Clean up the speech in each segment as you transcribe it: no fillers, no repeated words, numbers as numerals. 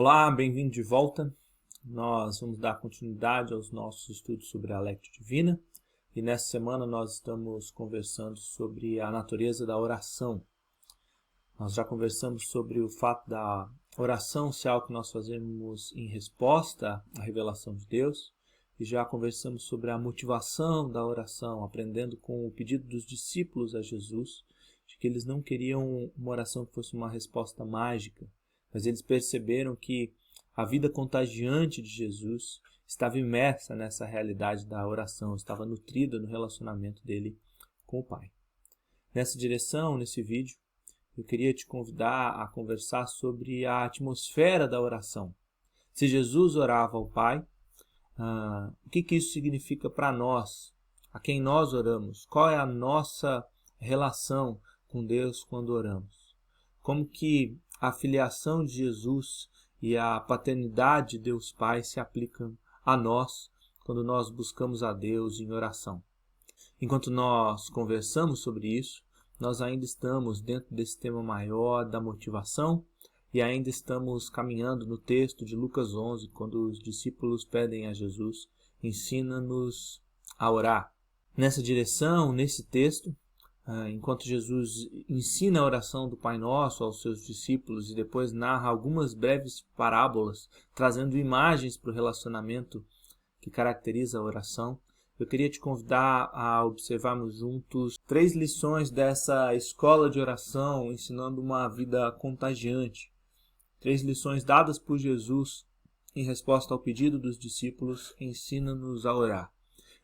Olá, bem-vindo de volta. Nós vamos dar continuidade aos nossos estudos sobre a Lectio Divina e nessa semana nós estamos conversando sobre a natureza da oração. Nós já conversamos sobre o fato da oração ser algo que nós fazemos em resposta à revelação de Deus e já conversamos sobre a motivação da oração, aprendendo com o pedido dos discípulos a Jesus, de que eles não queriam uma oração que fosse uma resposta mágica, mas eles perceberam que a vida contagiante de Jesus estava imersa nessa realidade da oração, estava nutrida no relacionamento dele com o Pai. Nessa direção, nesse vídeo, eu queria te convidar a conversar sobre a atmosfera da oração. Se Jesus orava ao Pai, o que isso significa para nós? A quem nós oramos? Qual é a nossa relação com Deus quando oramos? Como que a filiação de Jesus e a paternidade de Deus Pai se aplicam a nós quando nós buscamos a Deus em oração. Enquanto nós conversamos sobre isso, nós ainda estamos dentro desse tema maior da motivação e ainda estamos caminhando no texto de Lucas 11, quando os discípulos pedem a Jesus, ensina-nos a orar. Nessa direção, nesse texto, enquanto Jesus ensina a oração do Pai Nosso aos seus discípulos e depois narra algumas breves parábolas, trazendo imagens para o relacionamento que caracteriza a oração, eu queria te convidar a observarmos juntos 3 lições dessa escola de oração, ensinando uma vida contagiante. 3 lições dadas por Jesus em resposta ao pedido dos discípulos, ensina-nos a orar.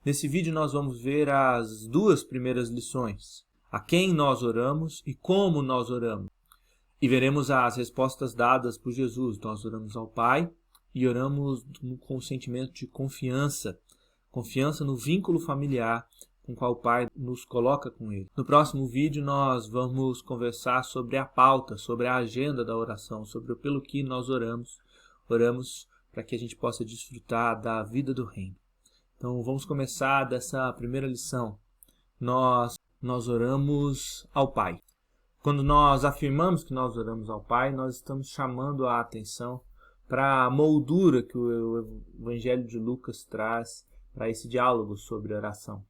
Nesse vídeo nós vamos ver as 2 primeiras lições. A quem nós oramos e como nós oramos. E veremos as respostas dadas por Jesus. Nós oramos ao Pai e oramos com um sentimento de confiança. Confiança no vínculo familiar com o qual o Pai nos coloca com Ele. No próximo vídeo nós vamos conversar sobre a pauta, sobre a agenda da oração, sobre pelo que nós oramos. Oramos para que a gente possa desfrutar da vida do Reino. Então vamos começar dessa primeira lição. Nós oramos ao Pai. Quando nós afirmamos que nós oramos ao Pai, nós estamos chamando a atenção para a moldura que o Evangelho de Lucas traz para esse diálogo sobre oração.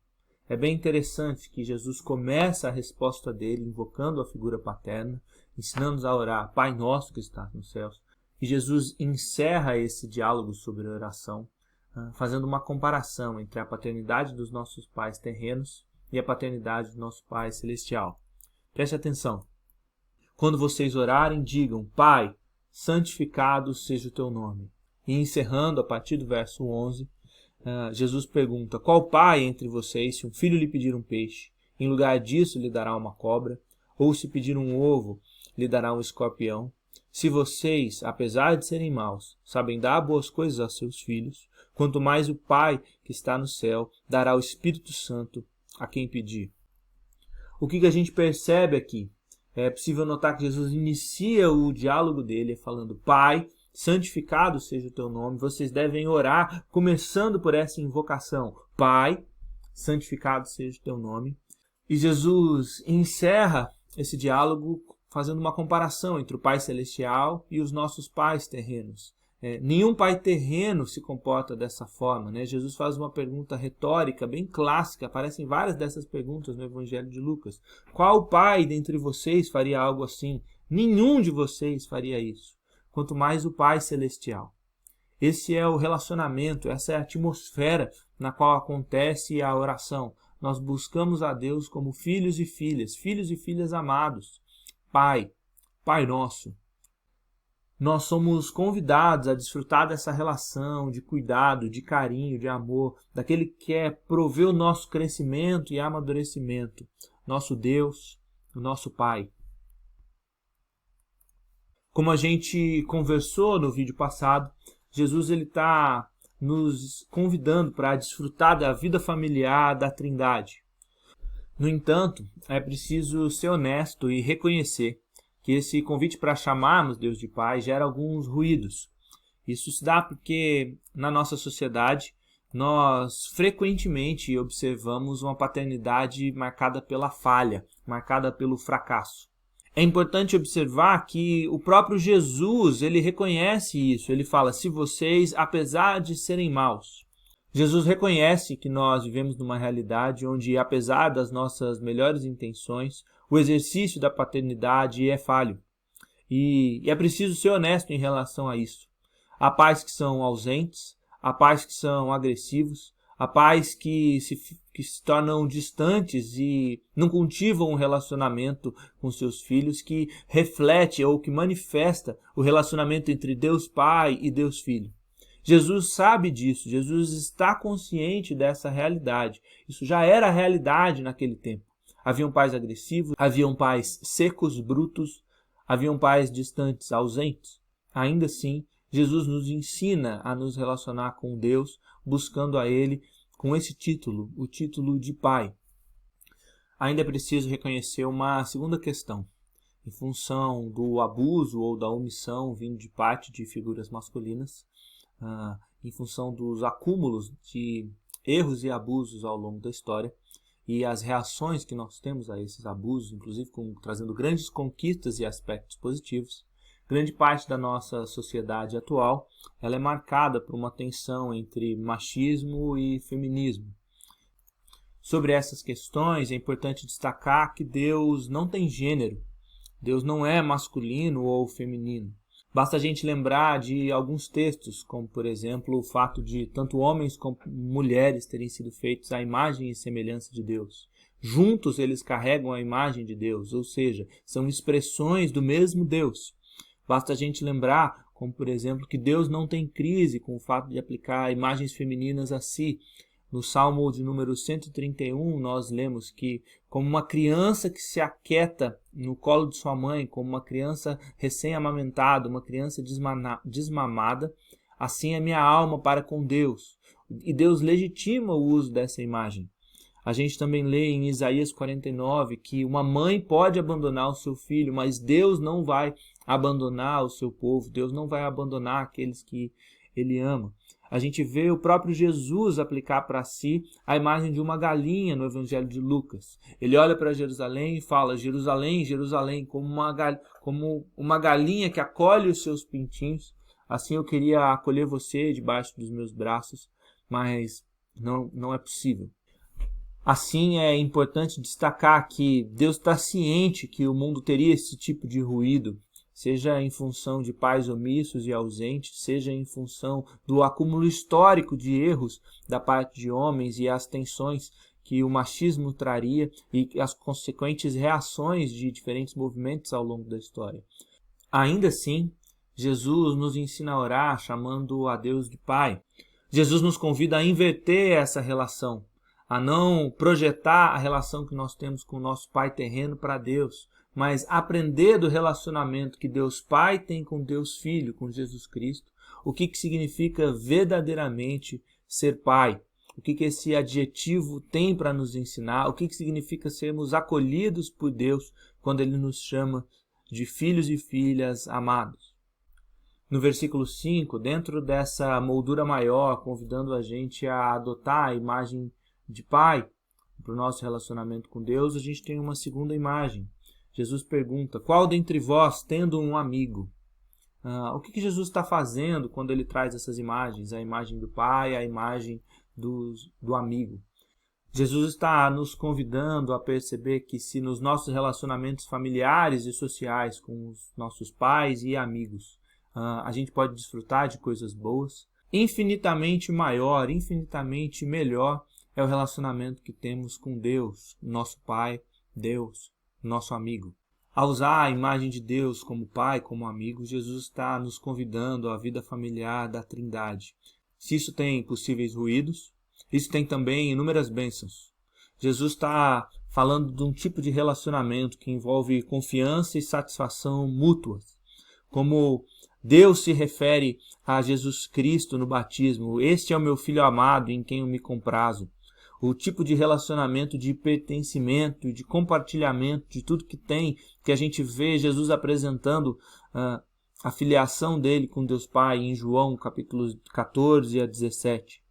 É bem interessante que Jesus começa a resposta dele invocando a figura paterna, ensinando-nos a orar, Pai Nosso que estás nos céus. E Jesus encerra esse diálogo sobre oração, fazendo uma comparação entre a paternidade dos nossos pais terrenos e a paternidade do nosso Pai Celestial. Preste atenção. Quando vocês orarem, digam, Pai, santificado seja o teu nome. E encerrando, a partir do verso 11, Jesus pergunta, qual pai entre vocês, se um filho lhe pedir um peixe, em lugar disso lhe dará uma cobra? Ou se pedir um ovo, lhe dará um escorpião? Se vocês, apesar de serem maus, sabem dar boas coisas aos seus filhos, quanto mais o Pai que está no céu dará o Espírito Santo a quem pedir. O que a gente percebe aqui? É possível notar que Jesus inicia o diálogo dele falando, Pai, santificado seja o teu nome. Vocês devem orar começando por essa invocação. Pai, santificado seja o teu nome. E Jesus encerra esse diálogo fazendo uma comparação entre o Pai Celestial e os nossos pais terrenos. Nenhum pai terreno se comporta dessa forma, né? Jesus faz uma pergunta retórica bem clássica, aparecem várias dessas perguntas no Evangelho de Lucas. Qual pai dentre vocês faria algo assim? Nenhum de vocês faria isso, quanto mais o Pai Celestial. Esse é o relacionamento, essa é a atmosfera na qual acontece a oração. Nós buscamos a Deus como filhos e filhas amados. Pai, Pai Nosso. Nós somos convidados a desfrutar dessa relação de cuidado, de carinho, de amor, daquele que quer prover o nosso crescimento e amadurecimento, nosso Deus, o nosso Pai. Como a gente conversou no vídeo passado, Jesus está nos convidando para desfrutar da vida familiar da Trindade. No entanto, é preciso ser honesto e reconhecer que esse convite para chamarmos Deus de Pai gera alguns ruídos. Isso se dá porque, na nossa sociedade, nós frequentemente observamos uma paternidade marcada pela falha, marcada pelo fracasso. É importante observar que o próprio Jesus, ele reconhece isso. Ele fala, se vocês, apesar de serem maus. Jesus reconhece que nós vivemos numa realidade onde, apesar das nossas melhores intenções, o exercício da paternidade é falho. E é preciso ser honesto em relação a isso. Há pais que são ausentes, há pais que são agressivos, há pais que se tornam distantes e não cultivam um relacionamento com seus filhos que reflete ou que manifesta o relacionamento entre Deus Pai e Deus Filho. Jesus sabe disso, Jesus está consciente dessa realidade. Isso já era a realidade naquele tempo. Haviam pais agressivos, haviam pais secos, brutos, haviam pais distantes, ausentes. Ainda assim, Jesus nos ensina a nos relacionar com Deus, buscando a Ele com esse título, o título de Pai. Ainda é preciso reconhecer uma segunda questão. Em função do abuso ou da omissão vindo de parte de figuras masculinas, em função dos acúmulos de erros e abusos ao longo da história, e as reações que nós temos a esses abusos, inclusive trazendo grandes conquistas e aspectos positivos, grande parte da nossa sociedade atual ela é marcada por uma tensão entre machismo e feminismo. Sobre essas questões, é importante destacar que Deus não tem gênero. Deus não é masculino ou feminino. Basta a gente lembrar de alguns textos, como, por exemplo, o fato de tanto homens como mulheres terem sido feitos à imagem e semelhança de Deus. Juntos eles carregam a imagem de Deus, ou seja, são expressões do mesmo Deus. Basta a gente lembrar, como, por exemplo, que Deus não tem crise com o fato de aplicar imagens femininas a si. No Salmo de número 131, nós lemos que, como uma criança que se aquieta no colo de sua mãe, como uma criança recém-amamentada, uma criança desmamada, assim é minha alma para com Deus. E Deus legitima o uso dessa imagem. A gente também lê em Isaías 49 que uma mãe pode abandonar o seu filho, mas Deus não vai abandonar o seu povo, Deus não vai abandonar aqueles que Ele ama. A gente vê o próprio Jesus aplicar para si a imagem de uma galinha no Evangelho de Lucas. Ele olha para Jerusalém e fala, Jerusalém, Jerusalém, como uma galinha que acolhe os seus pintinhos. Assim eu queria acolher você debaixo dos meus braços, mas não é possível. Assim é importante destacar que Deus está ciente que o mundo teria esse tipo de ruído, seja em função de pais omissos e ausentes, seja em função do acúmulo histórico de erros da parte de homens e as tensões que o machismo traria e as consequentes reações de diferentes movimentos ao longo da história. Ainda assim, Jesus nos ensina a orar chamando a Deus de Pai. Jesus nos convida a inverter essa relação, a não projetar a relação que nós temos com o nosso Pai terreno para Deus, mas aprender do relacionamento que Deus Pai tem com Deus Filho, com Jesus Cristo, o que significa verdadeiramente ser Pai, o que esse adjetivo tem para nos ensinar, o que significa sermos acolhidos por Deus quando Ele nos chama de filhos e filhas amados. No versículo 5, dentro dessa moldura maior, convidando a gente a adotar a imagem de Pai para o nosso relacionamento com Deus, a gente tem uma segunda imagem. Jesus pergunta, qual dentre vós, tendo um amigo? O que Jesus está fazendo quando ele traz essas imagens? A imagem do Pai, a imagem do amigo. Jesus está nos convidando a perceber que se nos nossos relacionamentos familiares e sociais com os nossos pais e amigos, a gente pode desfrutar de coisas boas, infinitamente maior, infinitamente melhor é o relacionamento que temos com Deus, nosso Pai, Deus, nosso amigo. Ao usar a imagem de Deus como Pai, como amigo, Jesus está nos convidando à vida familiar da Trindade. Se isso tem possíveis ruídos, isso tem também inúmeras bênçãos. Jesus está falando de um tipo de relacionamento que envolve confiança e satisfação mútuas. Como Deus se refere a Jesus Cristo no batismo, este é o meu Filho amado em quem eu me comprazo. O tipo de relacionamento de pertencimento, de compartilhamento de tudo que tem, que a gente vê Jesus apresentando a filiação dele com Deus Pai em João, capítulos 14 a 17.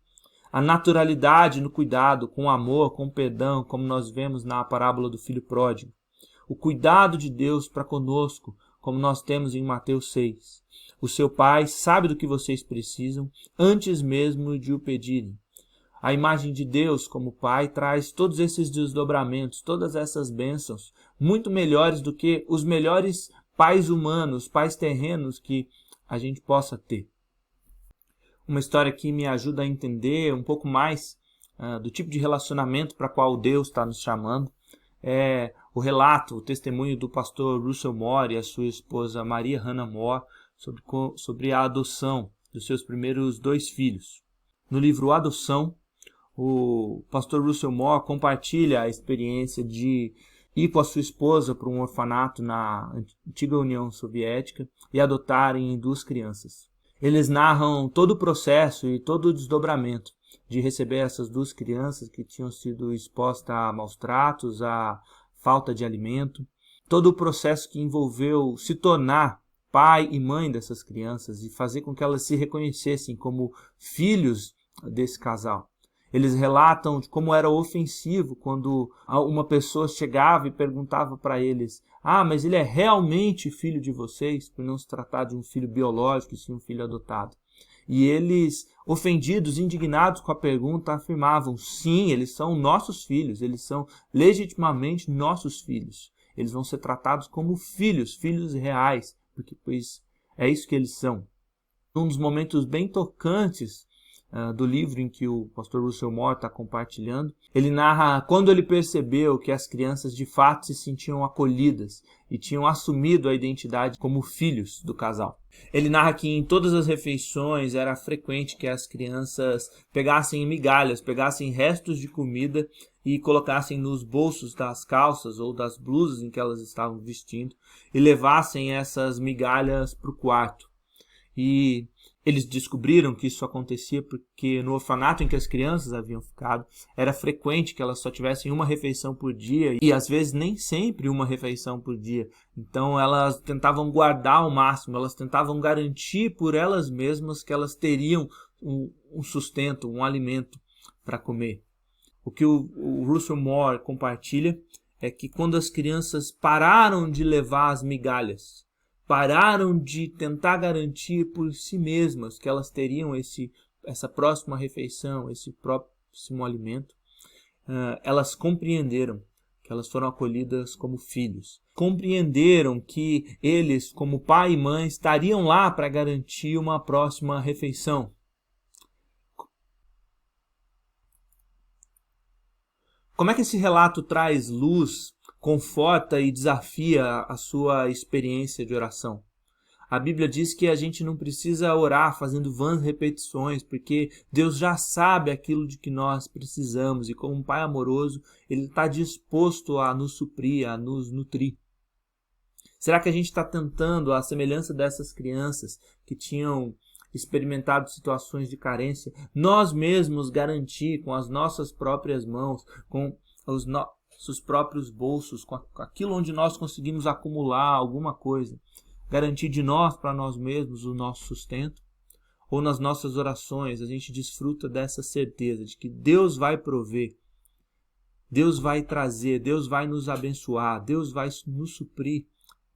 A naturalidade no cuidado, com amor, com perdão, como nós vemos na parábola do filho pródigo. o cuidado de Deus para conosco, como nós temos em Mateus 6. O seu Pai sabe do que vocês precisam antes mesmo de o pedirem. A imagem de Deus como Pai traz todos esses desdobramentos, todas essas bênçãos, muito melhores do que os melhores pais humanos, pais terrenos que a gente possa ter. Uma história que me ajuda a entender um pouco mais do tipo de relacionamento para qual Deus está nos chamando é o relato, o testemunho do pastor Russell Moore e a sua esposa Maria Hannah Moore sobre a adoção dos seus primeiros 2 filhos. No livro Adoção, o pastor Russell Moore compartilha a experiência de ir com a sua esposa para um orfanato na antiga União Soviética e adotarem 2 crianças. Eles narram todo o processo e todo o desdobramento de receber essas 2 crianças que tinham sido expostas a maus tratos, a falta de alimento, todo o processo que envolveu se tornar pai e mãe dessas crianças e fazer com que elas se reconhecessem como filhos desse casal. Eles relatam de como era ofensivo quando uma pessoa chegava e perguntava para eles: mas ele é realmente filho de vocês? Por não se tratar de um filho biológico, e sim um filho adotado. E eles, ofendidos, indignados com a pergunta, afirmavam: sim, eles são nossos filhos, eles são legitimamente nossos filhos. Eles vão ser tratados como filhos, filhos reais, porque pois é isso que eles são. Um dos momentos bem tocantes do livro em que o pastor Russell Moore está compartilhando, ele narra quando ele percebeu que as crianças de fato se sentiam acolhidas e tinham assumido a identidade como filhos do casal. Ele narra que em todas as refeições era frequente que as crianças pegassem migalhas, pegassem restos de comida e colocassem nos bolsos das calças ou das blusas em que elas estavam vestindo e levassem essas migalhas para o quarto. E eles descobriram que isso acontecia porque no orfanato em que as crianças haviam ficado, era frequente que elas só tivessem uma refeição por dia e às vezes nem sempre uma refeição por dia. Então elas tentavam guardar ao máximo, elas tentavam garantir por elas mesmas que elas teriam um sustento, um alimento para comer. O que o Russell Moore compartilha é que quando as crianças pararam de levar as migalhas, pararam de tentar garantir por si mesmas que elas teriam essa próxima refeição, esse próximo alimento, elas compreenderam que elas foram acolhidas como filhos. Compreenderam que eles, como pai e mãe, estariam lá para garantir uma próxima refeição. Como é que esse relato traz luz, conforta e desafia a sua experiência de oração? A Bíblia diz que a gente não precisa orar fazendo vãs repetições, porque Deus já sabe aquilo de que nós precisamos e como um Pai amoroso, Ele está disposto a nos suprir, a nos nutrir. Será que a gente está tentando, à semelhança dessas crianças que tinham experimentado situações de carência, nós mesmos garantir com as nossas próprias mãos, com os nossos próprios bolsos, com aquilo onde nós conseguimos acumular alguma coisa, garantir de nós para nós mesmos o nosso sustento? Ou nas nossas orações a gente desfruta dessa certeza de que Deus vai prover, Deus vai trazer, Deus vai nos abençoar, Deus vai nos suprir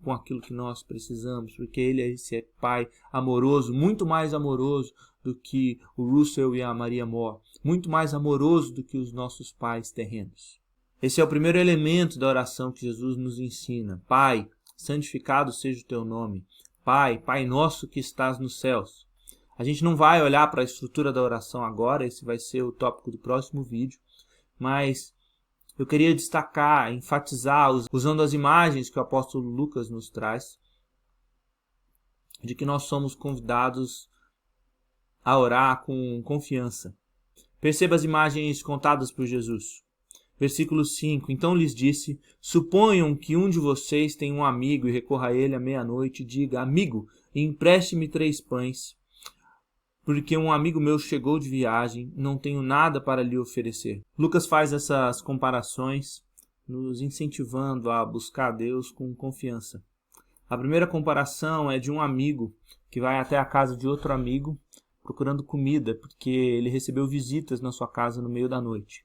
com aquilo que nós precisamos, porque Ele é esse Pai amoroso, muito mais amoroso do que o Russell e a Maria Moore, muito mais amoroso do que os nossos pais terrenos. Esse é o primeiro elemento da oração que Jesus nos ensina. Pai, santificado seja o teu nome. Pai, Pai nosso que estás nos céus. A gente não vai olhar para a estrutura da oração agora, esse vai ser o tópico do próximo vídeo, mas eu queria destacar, enfatizar, usando as imagens que o apóstolo Lucas nos traz, de que nós somos convidados a orar com confiança. Perceba as imagens contadas por Jesus. Versículo 5. Então lhes disse: suponham que um de vocês tem um amigo e recorra a ele à meia-noite e diga: amigo, empreste-me 3 pães, porque um amigo meu chegou de viagem, não tenho nada para lhe oferecer. Lucas faz essas comparações, nos incentivando a buscar Deus com confiança. A primeira comparação é de um amigo que vai até a casa de outro amigo procurando comida, porque ele recebeu visitas na sua casa no meio da noite.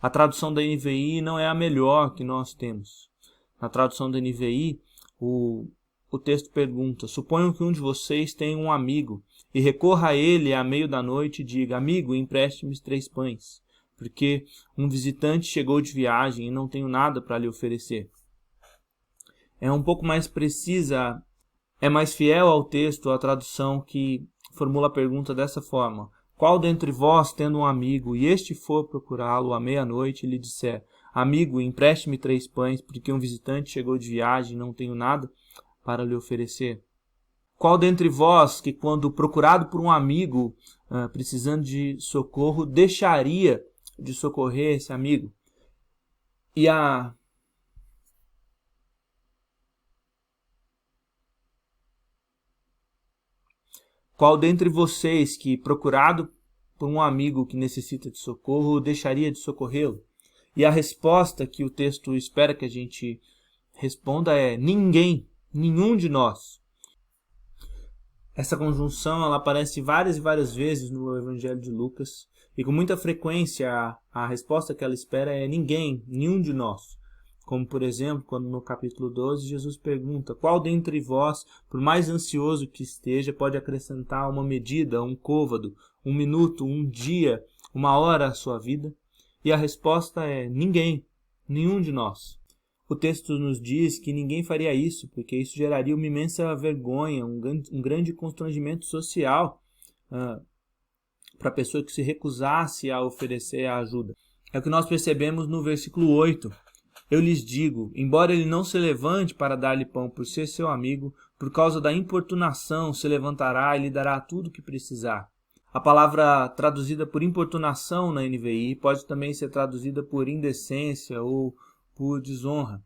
A tradução da NVI não é a melhor que nós temos. Na tradução da NVI, o texto pergunta: suponham que um de vocês tenha um amigo e recorra a ele à meio da noite e diga: amigo, empreste-me 3 pães, porque um visitante chegou de viagem e não tenho nada para lhe oferecer. É um pouco mais precisa, é mais fiel ao texto a tradução que formula a pergunta dessa forma: qual dentre vós, tendo um amigo, e este for procurá-lo à meia-noite e lhe disser: amigo, empreste-me 3 pães, porque um visitante chegou de viagem e não tenho nada para lhe oferecer? Qual dentre vós que, quando procurado por um amigo, precisando de socorro, deixaria de socorrer esse amigo? Qual dentre vocês que, procurado por um amigo que necessita de socorro, deixaria de socorrê-lo? E a resposta que o texto espera que a gente responda é: ninguém, nenhum de nós. Essa conjunção ela aparece várias e várias vezes no Evangelho de Lucas, e com muita frequência a resposta que ela espera é ninguém, nenhum de nós. Como, por exemplo, quando no capítulo 12 Jesus pergunta: qual dentre vós, por mais ansioso que esteja, pode acrescentar uma medida, um côvado, um minuto, um dia, uma hora à sua vida? E a resposta é: ninguém, nenhum de nós. O texto nos diz que ninguém faria isso, porque isso geraria uma imensa vergonha, um grande constrangimento social para a pessoa que se recusasse a oferecer a ajuda. É o que nós percebemos no versículo 8. Eu lhes digo, embora ele não se levante para dar-lhe pão por ser seu amigo, por causa da importunação se levantará e lhe dará tudo o que precisar. A palavra traduzida por importunação na NVI pode também ser traduzida por indecência ou por desonra.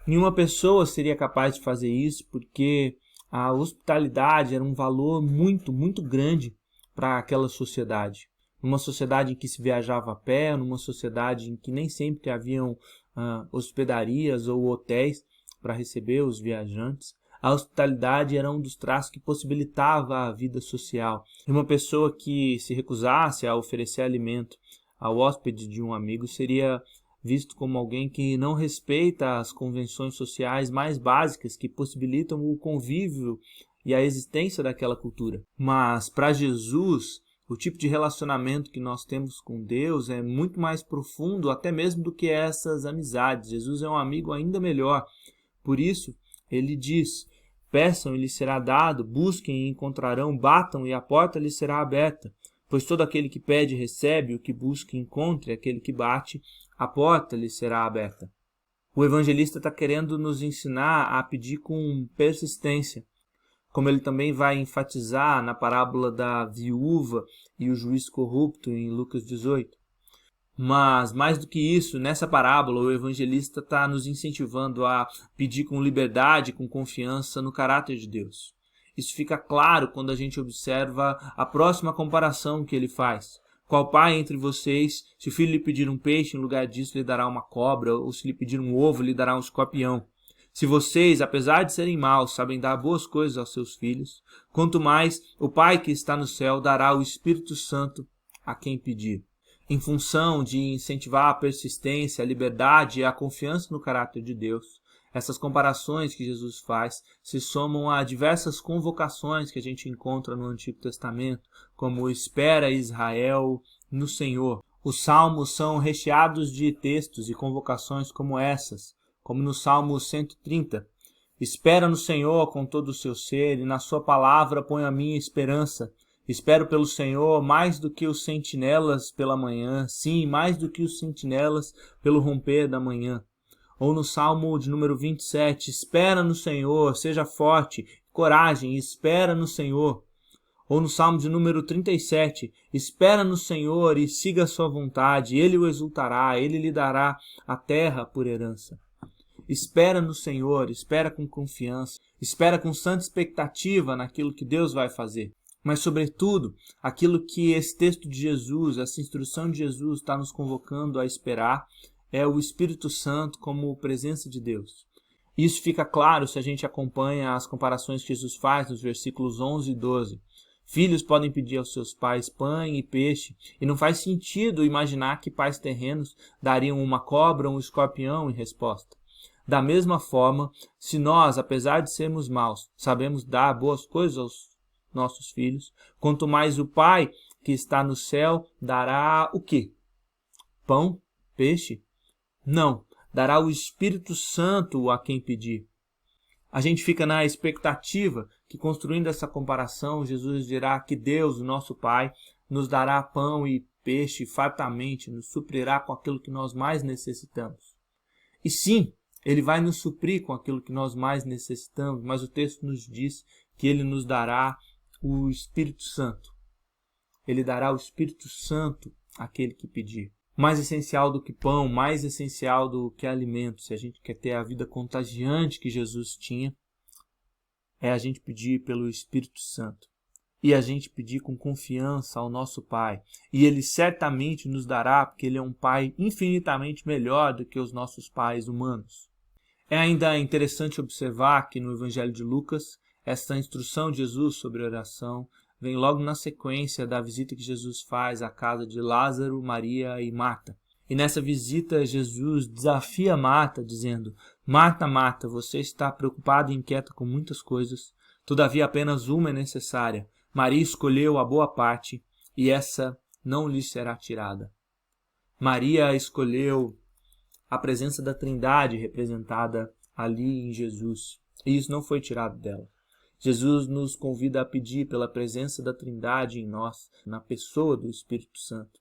Nenhuma pessoa seria capaz de fazer isso, porque a hospitalidade era um valor muito, muito grande para aquela sociedade. Numa sociedade em que se viajava a pé, numa sociedade em que nem sempre haviam hospedarias ou hotéis para receber os viajantes, a hospitalidade era um dos traços que possibilitava a vida social. E uma pessoa que se recusasse a oferecer alimento ao hóspede de um amigo seria visto como alguém que não respeita as convenções sociais mais básicas que possibilitam o convívio e a existência daquela cultura. Mas para Jesus, o tipo de relacionamento que nós temos com Deus é muito mais profundo até mesmo do que essas amizades. Jesus é um amigo ainda melhor. Por isso, ele diz: peçam e lhes será dado, busquem e encontrarão, batam e a porta lhes será aberta. Pois todo aquele que pede recebe, o que busca encontra, e aquele que bate, a porta lhe será aberta. O evangelista está querendo nos ensinar a pedir com persistência, como ele também vai enfatizar na parábola da viúva e o juiz corrupto em Lucas 18. Mas, mais do que isso, nessa parábola o evangelista está nos incentivando a pedir com liberdade, com confiança no caráter de Deus. Isso fica claro quando a gente observa a próxima comparação que ele faz. Qual pai entre vocês, se o filho lhe pedir um peixe, em lugar disso lhe dará uma cobra, ou se lhe pedir um ovo, lhe dará um escorpião? Se vocês, apesar de serem maus, sabem dar boas coisas aos seus filhos, quanto mais o Pai que está no céu dará o Espírito Santo a quem pedir. Em função de incentivar a persistência, a liberdade e a confiança no caráter de Deus, essas comparações que Jesus faz se somam a diversas convocações que a gente encontra no Antigo Testamento, como espera Israel no Senhor. Os salmos são recheados de textos e convocações como essas, como no Salmo 130. Espera no Senhor com todo o seu ser, e na sua palavra ponho a minha esperança. Espero pelo Senhor mais do que os sentinelas pela manhã, sim, mais do que os sentinelas pelo romper da manhã. Ou no Salmo de número 27, espera no Senhor, seja forte, coragem, espera no Senhor. Ou no Salmo de número 37, espera no Senhor e siga a sua vontade, ele o exultará, ele lhe dará a terra por herança. Espera no Senhor, espera com confiança, espera com santa expectativa naquilo que Deus vai fazer. Mas, sobretudo, aquilo que esse texto de Jesus, essa instrução de Jesus está nos convocando a esperar é o Espírito Santo como presença de Deus. Isso fica claro se a gente acompanha as comparações que Jesus faz nos versículos 11 e 12. Filhos podem pedir aos seus pais pão e peixe, e não faz sentido imaginar que pais terrenos dariam uma cobra ou um escorpião em resposta. Da mesma forma, se nós, apesar de sermos maus, sabemos dar boas coisas aos nossos filhos, quanto mais o Pai que está no céu dará o quê? Pão? Peixe? Não, dará o Espírito Santo a quem pedir. A gente fica na expectativa que, construindo essa comparação, Jesus dirá que Deus, o nosso Pai, nos dará pão e peixe fartamente, nos suprirá com aquilo que nós mais necessitamos. E sim, Ele vai nos suprir com aquilo que nós mais necessitamos, mas o texto nos diz que Ele nos dará o Espírito Santo. Ele dará o Espírito Santo àquele que pedir. Mais essencial do que pão, mais essencial do que alimento, se a gente quer ter a vida contagiante que Jesus tinha, é a gente pedir pelo Espírito Santo. E a gente pedir com confiança ao nosso Pai. E Ele certamente nos dará, porque Ele é um Pai infinitamente melhor do que os nossos pais humanos. É ainda interessante observar que no Evangelho de Lucas, essa instrução de Jesus sobre oração vem logo na sequência da visita que Jesus faz à casa de Lázaro, Maria e Marta. E nessa visita, Jesus desafia Marta, dizendo: Marta, Marta, você está preocupada e inquieta com muitas coisas, todavia apenas uma é necessária. Maria escolheu a boa parte, e essa não lhe será tirada. Maria escolheu a presença da Trindade representada ali em Jesus, e isso não foi tirado dela. Jesus nos convida a pedir pela presença da Trindade em nós, na pessoa do Espírito Santo.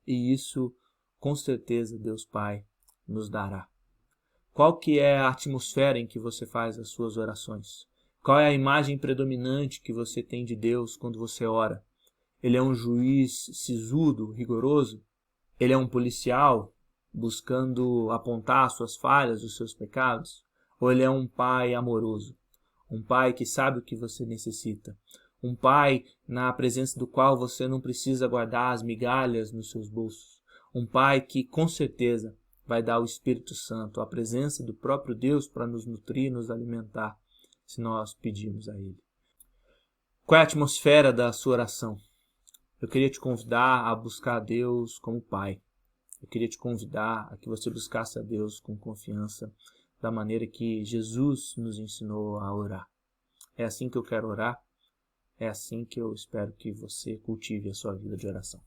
E isso, com certeza, Deus Pai nos dará. Qual que é a atmosfera em que você faz as suas orações? Qual é a imagem predominante que você tem de Deus quando você ora? Ele é um juiz sisudo, rigoroso? Ele é um policial buscando apontar suas falhas, os seus pecados? Ou ele é um pai amoroso? Um pai que sabe o que você necessita. Um pai na presença do qual você não precisa guardar as migalhas nos seus bolsos. Um pai que com certeza vai dar o Espírito Santo, a presença do próprio Deus para nos nutrir, nos alimentar, se nós pedirmos a Ele. Qual é a atmosfera da sua oração? Eu queria te convidar a buscar a Deus como Pai. Eu queria te convidar a que você buscasse a Deus com confiança, da maneira que Jesus nos ensinou a orar. É assim que eu quero orar, é assim que eu espero que você cultive a sua vida de oração.